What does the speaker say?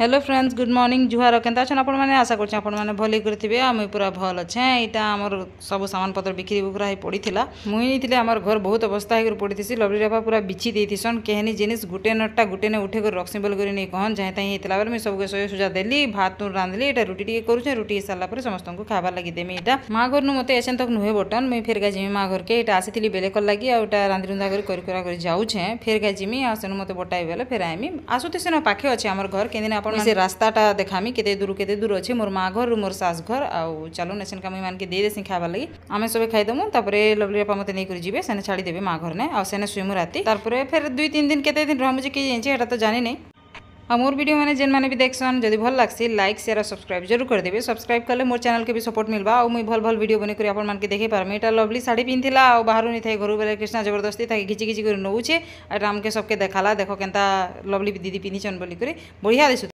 Hello friends good morning जुहार केनता छन आपण माने आशा करछ आपण माने भले करथिबे आ मुई पूरा भल अछि एटा हमर सब सामान पत्र बिक्री बुकरा ही पड़ीथिला मुई नीथिले हमर घर बहुत अवस्था हे कर पड़ीथिसी लवली रेफा पूरा बिछि देथिसन केहनी जिनिस गुटे नटटा गुटे ने उठे कर रखसी बोल करी नै कहन जाय ताई हेतला बेर मैं सब के सोय सुजा देली भात तो रांधली एटा रोटी टिके करूछ रोटी साला पर समस्त को खाबा लागि देमी एटा मा घर नु मते एसेन तक नुहे बटन मैं फेर गा जिमी मा घर के एटा आसीथिली बेले कर लागि आ एटा रांधि रुंधा कर करा कर जाउछे फेर गा जिमी आ सेनु मते बटाई बेले फेर आइमी आसुते सेन पाखे अछि हमर घर केदिन से रास्ताटा देखामी केते दूर अच्छे मोर माँ घर मोर सास घर आउ चलो नेसन का मुई मान के दे देसी खावा लगी आमे सब खाइदमु तापरे लवली बापा मते नै करी जिवे सेने छाड़ी देबे माँ घर ने आ सेने सुइमु राती तारपरे फिर 2-3 दिन केते दिन रहमु जे कि जेंचे एटा तो जानि नै आ मोर वीडियो मैंने जेन माने भी देखसन जदि भल लागसी लाइक शेयर और सब्सक्राइब जरूर कर देबे सब्सक्राइब करले मोर चैनल के भी सपोर्ट मिलबा आ मुई भल भल वीडियो बने करी आपन मान के देखे पारमे एटा लवली साड़ी पिनथिला आ बाहरु नै थाई घरु बेले कृष्णा जबरदस्ती थाई घिची घिची कर नउछे आ राम के सबके देखाला देखो केनता लवली दीदी पिनिचन बोली करी बढ़िया दिसु।